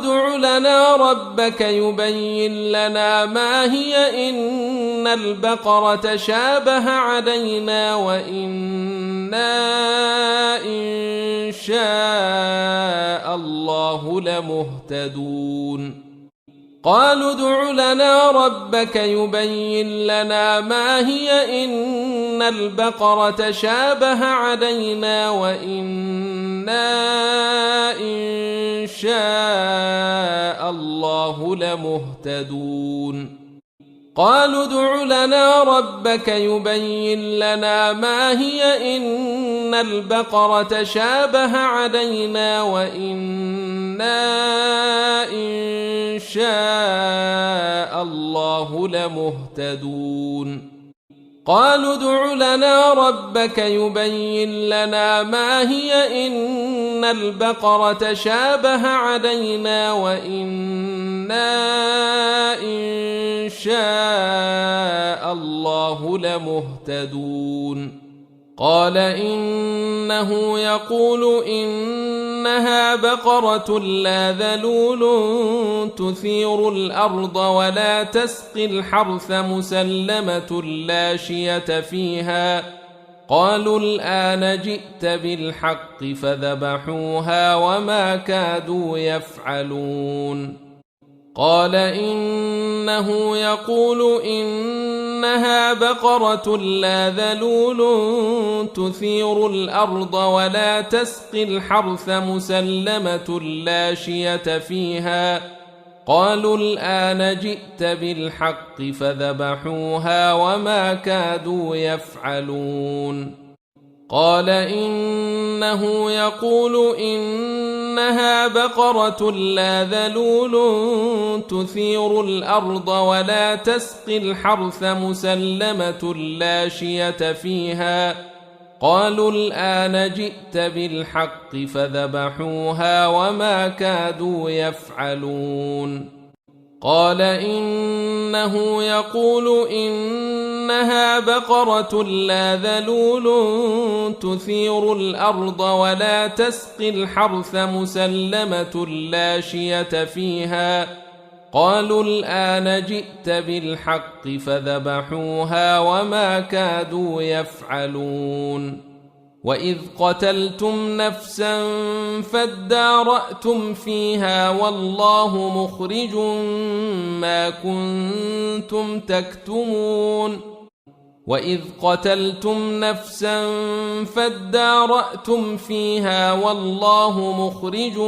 ادْعُ لَنَا رَبَّكَ يُبَيِّن لَّنَا مَا هِيَ إِنَّ الْبَقَرَةَ شَابَهَ عَلَيْنَا وَإِنَّا إِن شَاءَ اللَّهُ لَمُهْتَدُونَ قالوا ادْعُ لَنَا رَبَّكَ يُبَيِّن لَّنَا ما هِيَ إِنَّ الْبَقَرَةَ شَابَهَ عَلَيْنَا وَإِنَّا إِن شَاءَ اللَّهُ لَمُهْتَدُونَ قالوا ادْعُ لَنَا رَبَّكَ يُبَيِّن لَّنا ما هِيَ إِنَّ الْبَقَرَةَ شَابَهَ عَلَيْنَا وَإِنَّا إِن شَاءَ اللَّهُ لَمُهْتَدُونَ قالوا ادْعُ لَنَا رَبَّكَ يُبَيِّن لَّنا ما هِيَ إِنَّ الْبَقَرَةَ شَابَهَ عَلَيْنَا وَإِنَّا إِن شَاءَ اللَّهُ لَمُهْتَدُونَ قال إنه يقول إنها بقرة لا ذلول تثير الأرض ولا تسقي الحرث مسلمة لا شية فيها قالوا الآن جئت بالحق فذبحوها وما كادوا يفعلون قال إنه يقول إنها بقرة لا ذلول تثير الأرض ولا تسقي الحرث مسلمة لا شية فيها قالوا الآن جئت بالحق فذبحوها وما كادوا يفعلون قال إنه يقول إنها بقرة لا ذلول تثير الأرض ولا تسقي الحرث مسلمة لا شية فيها قالوا الآن جئت بالحق فذبحوها وما كادوا يفعلون قال إنه يقول إنها بقرة لا ذلول تثير الأرض ولا تسقي الحرث مسلمة لا شية فيها قالوا الآن جئت بالحق فذبحوها وما كادوا يفعلون وإذ قتلتم نفسا فادارأتم فيها والله مخرج ما كنتم تكتمون وإذ قتلتم نفسا فادارأتم فيها والله مخرج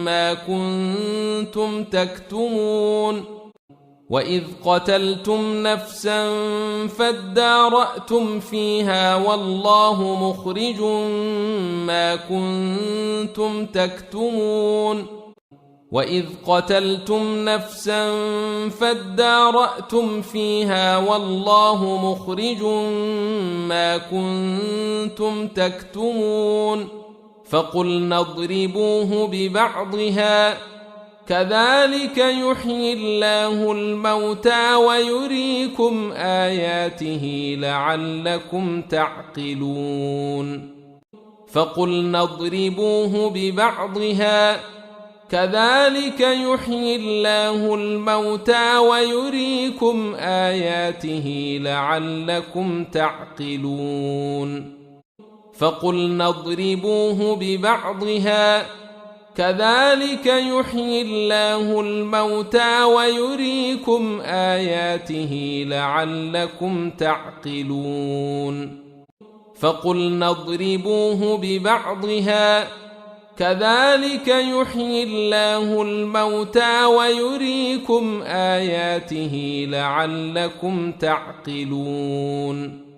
ما كنتم تكتمون وإذ قتلتم نفسا فادارأتم فيها والله مخرج ما كنتم تكتمون وإذ قتلتم نفسا فادارأتم فيها والله مخرج ما كنتم تكتمون فقلنا اضربوه ببعضها كذلك يحيي الله الموتى ويريكم آياته لعلكم تعقلون فقلنا اضربوه ببعضها كذلك يحيي الله الموتى ويريكم آياته لعلكم تعقلون فقلنا اضربوه ببعضها كذلك يحيي الله الموتى ويريكم آياته لعلكم تعقلون فقلنا اضربوه ببعضها كذلك يحيي الله الموتى ويريكم آياته لعلكم تعقلون